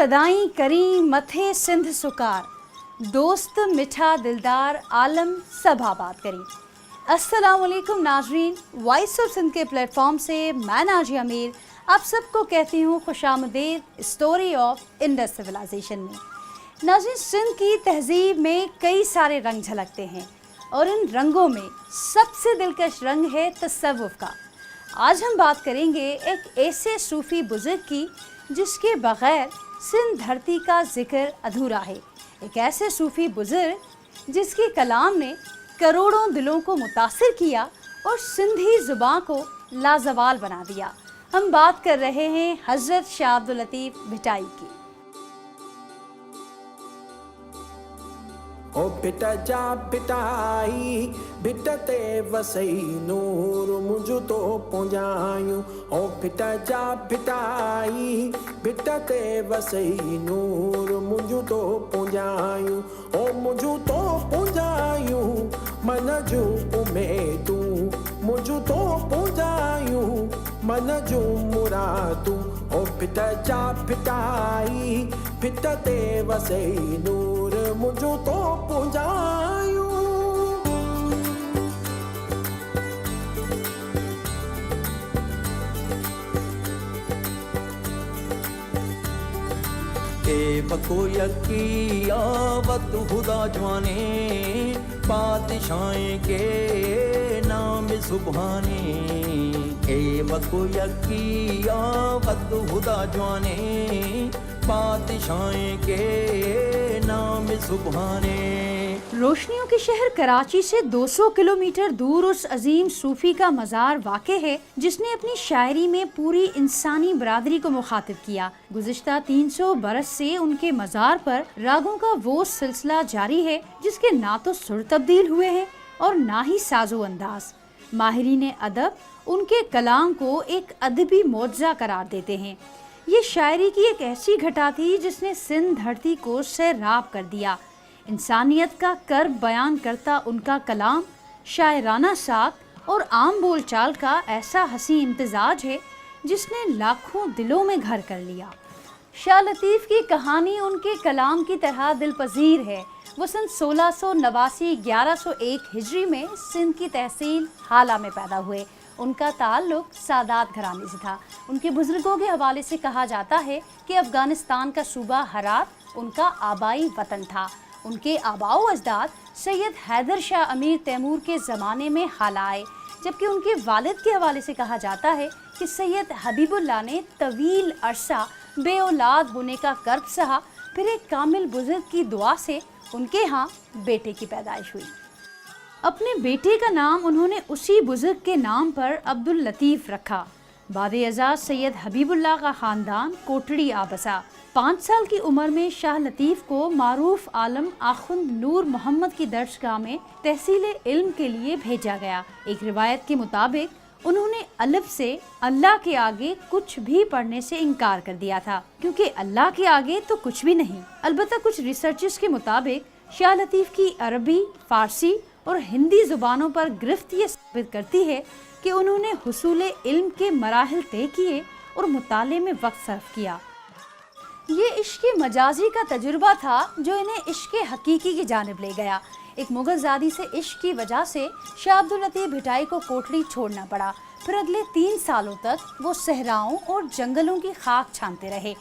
सदाई करी मथे सिंध सुकार, दोस्त मिठा दिलदार आलम सब आबाद करी। अस्सलाम वालेकुम नाजरीन, वॉइस ऑफ सिंध के प्लेटफॉर्म से मैं नाजिया मीर आप सबको कहती हूँ खुशामदीद स्टोरी ऑफ इंडस सिविलाइजेशन में। नाज़रीन, सिंध की तहजीब में कई सारे रंग झलकते हैं और इन रंगों में सबसे दिलकश रंग है तसव्वुफ़ का। आज हम बात करेंगे एक ऐसे सूफ़ी बुज़ुर्ग की जिसके बग़ैर सिंध धरती का ज़िक्र अधूरा है। एक ऐसे सूफ़ी बुज़ुर्ग जिसके कलाम ने करोड़ों दिलों को मुतासिर किया और सिंधी ज़ुबान को लाजवाल बना दिया। हम बात कर रहे हैं हज़रत शाह अब्दुल लतीफ़ भिटाई की। ओ बिटा जा बिटाई बिटते वसई नूर मुझ तो पहुंचायूं। ओ बिटा जा बिटाई बिटते वसई नूर मुझ तो पहुंचायूं। ओ मुझ तो पहुंचायूं मन जो उमेदूं, मुझ तो पहुंचायूं मन जो मुरादूं। ओ बिटा जा बिटाई बिटते वसई नूर मुझो तो पहुंचायूं। ए बको यकी आवत खुदा जवाने, बादशाहें के नाम सुबहाने। ए बको यकी आवत खुदा जवाने, बादशाहें के नाम सुबहाने। रोशनियों के शहर कराची से 200 किलोमीटर दूर उस अजीम सूफी का मज़ार वाक़े है जिसने अपनी शायरी में पूरी इंसानी बरादरी को मुखातिब किया। गुज़िश्ता 300 बरस से उनके मज़ार पर रागों का वो सिलसिला जारी है जिसके ना तो सुर तब्दील हुए हैं और ना ही साजो अंदाज। माहिरीन अदब उनके कलाम को एक अदबी मोज़ा करार देते हैं। ये शायरी की एक ऐसी घटा थी जिसने सिंध धरती को सैराब कर दिया। इंसानियत का कर्ब बयान करता उनका कलाम शायराना साख और आम बोलचाल का ऐसा हसी इम्तिजाज है जिसने लाखों दिलों में घर कर लिया। शाह लतीफ़ की कहानी उनके कलाम की तरह दिलपजीर है। वो सन 1689 1101 हिजरी में सिंध की तहसील हाला में पैदा हुए। उनका ताल्लुक सादात घराने से था। उनके बुजुर्गों के हवाले से कहा जाता है कि अफ़गानिस्तान का सूबा हरात उनका आबाई वतन था। उनके आबाओ अजदाद सैयद हैदर शाह अमीर तैमूर के ज़माने में हाला आए, जबकि उनके वालिद के हवाले से कहा जाता है कि सैयद हबीबुल्लाह ने तवील अरसा बे औलाद होने का कर्ब सहा, फिर एक कामिल बुजुर्ग की दुआ से उनके यहाँ बेटे की पैदाइश हुई। अपने बेटे का नाम उन्होंने उसी बुजुर्ग के नाम पर अब्दुल लतीफ़ रखा। बाद-ए-अज़ा सैयद हबीबुल्लाह का ख़ानदान कोटड़ी आ बसा। 5 साल की उम्र में शाह लतीफ़ को मारूफ आलम आखुंद नूर मोहम्मद की दर्शगाह में तहसील इल्म के लिए भेजा गया। एक रिवायत के मुताबिक उन्होंने अलिफ से अल्लाह के आगे कुछ भी पढ़ने से इनकार कर दिया था, क्योंकि अल्लाह के आगे तो कुछ भी नहीं। अलबत्ता कुछ रिसर्चर्स के मुताबिक शाह लतीफ़ की अरबी, फ़ारसी और हिंदी ज़ुबानों पर गिरफ्त ये साबित करती है कि उन्होंने हुसूल इल्म के मराहिल तय किए और मुताले में वक्त सर्फ किया। ये इश्क़ मजाजी का तजुर्बा था जो इन्हें इश्क़ हकीकी की जानिब ले गया। एक मुग़लज़ादी से इश्क़ की वजह से शाह अब्दुल लतीफ़ भिटाई को कोटड़ी छोड़ना पड़ा। फिर अगले 3 सालों तक वो सहराओं और जंगलों की खाक छानते रहे।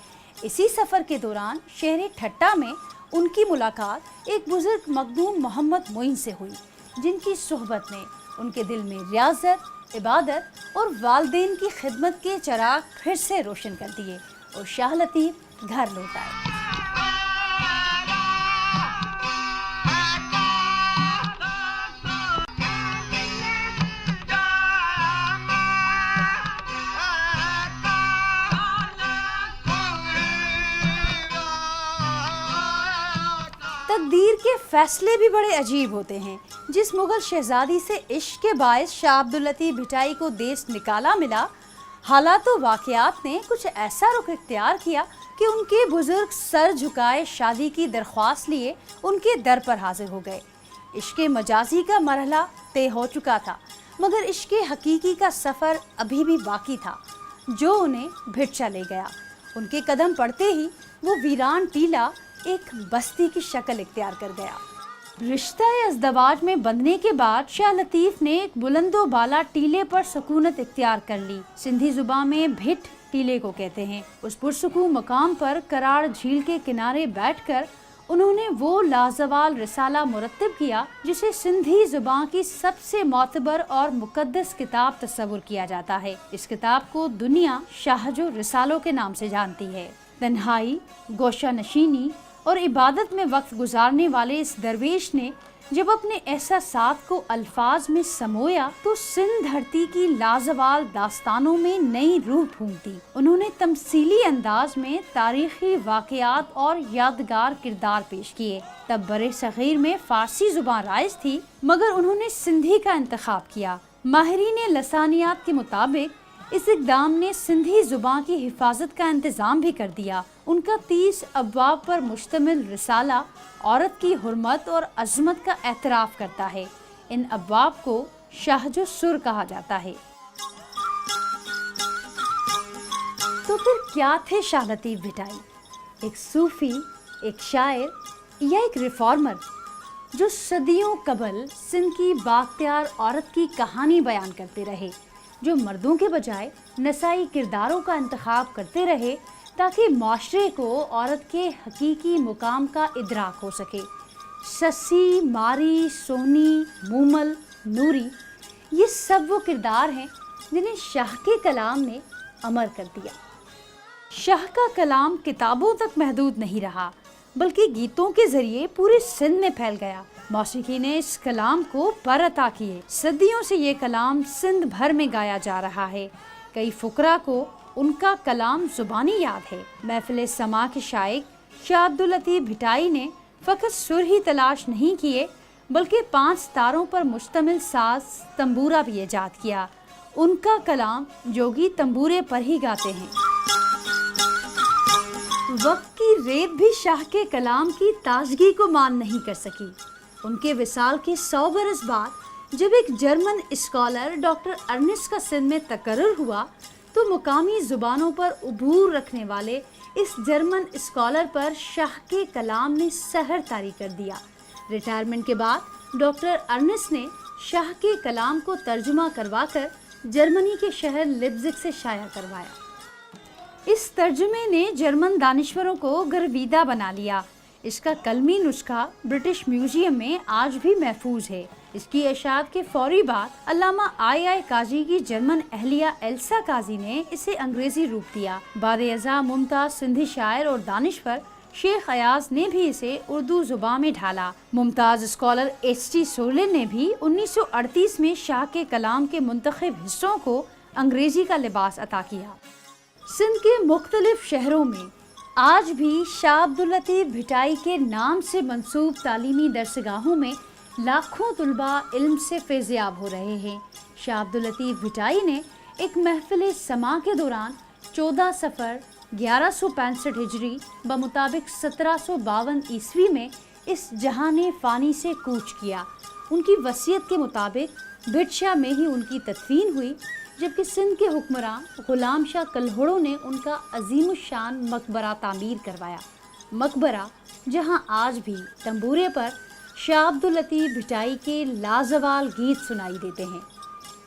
इसी सफ़र के दौरान शहर ठट्टा में उनकी मुलाकात एक बुजुर्ग मखदूम मोहम्मद मोइन से हुई, जिनकी सोहबत ने उनके दिल में रियाज़त, इबादत और वालदेन की खिदमत के चराग फिर से रोशन कर दिए और शाह लतीफ़ घर लौट आए। तकदीर के फैसले भी बड़े अजीब होते हैं। जिस मुग़ल शहजादी से इश्क के बायस शाह अब्दुल लतीफ़ भिटाई को देश निकाला मिला, हालात व वाक़यात ने कुछ ऐसा रुख इख्तियार किया कि उनके बुजुर्ग सर झुकाए शादी की दरख्वास्त लिए उनके दर पर हाजिर हो गए। इश्क़ मजाजी का मरहला तय हो चुका था, मगर इश्क़ हकीकी का सफ़र अभी भी बाकी था, जो उन्हें भिटचा ले गया। ان کے قدم پڑتے ہی وہ ویران ٹیلہ ایک بستی کی شکل اختیار کر گیا۔ رشتہ ازدواج میں بندھنے کے بعد شاہ لطیف نے ایک بلند و بالا ٹیلے پر سکونت اختیار کر لی۔ سندھی زبان میں بھٹ ٹیلے کو کہتے ہیں۔ اس پرسکون مقام پر کراڑ جھیل کے کنارے بیٹھ کر انہوں نے وہ لازوال رسالہ مرتب کیا جسے سندھی زبان کی سب سے معتبر اور مقدس کتاب تصور کیا جاتا ہے۔ اس کتاب کو دنیا شاہجو رسالوں کے نام سے جانتی ہے۔ تنہائی، گوشہ نشینی اور عبادت میں وقت گزارنے والے اس درویش نے جب اپنے احساسات کو الفاظ میں سمویا تو سندھ دھرتی کی لازوال داستانوں میں نئی روح پھونک دی۔ انہوں نے تمثیلی انداز میں تاریخی واقعات اور یادگار کردار پیش کیے۔ تب برِ صغیر میں فارسی زبان رائج تھی مگر انہوں نے سندھی کا انتخاب کیا۔ ماہرین لسانیات کے مطابق اس اقدام نے سندھی زبان کی حفاظت کا انتظام بھی کر دیا۔ ان کا 30 ابواب پر مشتمل رسالہ عورت کی حرمت اور عظمت کا اعتراف کرتا ہے۔ ان ابواب کو شاہجو سر کہا جاتا ہے۔ تو پھر کیا تھے شاہ لطیف بھٹائی؟ ایک صوفی، ایک شاعر یا ایک ریفارمر جو صدیوں قبل سندھ کی بااختیار عورت کی کہانی بیان کرتے رہے، جو مردوں کے بجائے نسائی کرداروں کا انتخاب کرتے رہے تاکہ معاشرے کو عورت کے حقیقی مقام کا ادراک ہو سکے۔ سسی، ماری، سونی، مومل، نوری، یہ سب وہ کردار ہیں جنہیں شاہ کے کلام نے امر کر دیا۔ شاہ کا کلام کتابوں تک محدود نہیں رہا بلکہ گیتوں کے ذریعے پورے سندھ میں پھیل گیا۔ موسیقی نے اس کلام کو پر عطا کیے۔ صدیوں سے یہ کلام سندھ بھر میں گایا جا رہا ہے۔ کئی فقراء کو ان کا کلام زبانی یاد ہے۔ محفل سماع کے شائق شاہ عبداللطیف بھٹائی نے فقط سر ہی تلاش نہیں کیے بلکہ 5 تاروں پر مشتمل ساز تنبورہ بھی ایجاد کیا۔ ان کا کلام جوگی تنبورے پر ہی گاتے ہیں۔ وقت کی ریت بھی شاہ کے کلام کی تازگی کو مان نہیں کر سکی۔ ان کے وصال کے 100 برس بعد جب ایک جرمن اسکالر ڈاکٹر ارنسٹ کا سندھ میں تقرر ہوا تو مقامی زبانوں پر عبور رکھنے والے اس جرمن اسکالر پر شاہ کے کلام نے سحر طاری کر دیا۔ ریٹائرمنٹ کے بعد ڈاکٹر ارنسٹ نے شاہ کے کلام کو ترجمہ کروا کر جرمنی کے شہر لیپزگ سے شائع کروایا۔ اس ترجمے نے جرمن دانشوروں کو گرویدہ بنا لیا۔ اس کا قلمی نسخہ برٹش میوزیم میں آج بھی محفوظ ہے۔ اس کی اشاعت کے فوری بعد علامہ آئی قاضی کی جرمن اہلیہ ایلسا قاضی نے اسے انگریزی روپ دیا۔ بعد ازاں ممتاز سندھی شاعر اور دانشور شیخ ایاز نے بھی اسے اردو زبان میں ڈھالا۔ ممتاز اسکالر ایچ ٹی سولن نے بھی 1938 میں شاہ کے کلام کے منتخب حصوں کو انگریزی کا لباس عطا کیا۔ سندھ کے مختلف شہروں میں آج بھی شاہ عبداللطیف بھٹائی کے نام سے منسوب تعلیمی درسگاہوں میں لاکھوں طلباء علم سے فیضیاب ہو رہے ہیں۔ شاہ عبداللطیف بھٹائی نے ایک محفل سماع کے دوران 14 صفر 1165 ہجری بمطابق 1752 عیسوی میں اس جہان فانی سے کوچ کیا۔ ان کی وصیت کے مطابق بھٹ شاہ میں ہی ان کی تدفین ہوئی، جبکہ سندھ کے حکمراں غلام شاہ کلہوڑوں نے ان کا عظیم الشان مقبرہ تعمیر کروایا۔ مقبرہ جہاں آج بھی تنبورے پر شاہ عبداللطیف بھٹائی کے لازوال گیت سنائی دیتے ہیں۔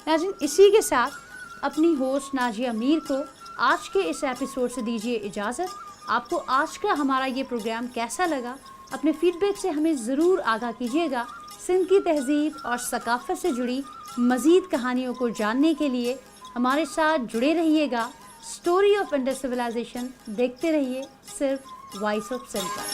ناظرین، اسی کے ساتھ اپنی ہوسٹ ناجیہ میر کو آج کے اس ایپیسوڈ سے دیجیے اجازت۔ آپ کو آج کا ہمارا یہ پروگرام کیسا لگا؟ اپنے فیڈ بیک سے ہمیں ضرور آگاہ کیجیے گا۔ سندھ کی تہذیب اور ثقافت سے جڑی مزید کہانیوں کو جاننے کے لیے ہمارے ساتھ جڑے رہیے گا۔ اسٹوری آف انڈس سویلائزیشن دیکھتے رہیے صرف وائس آف سندھ پر۔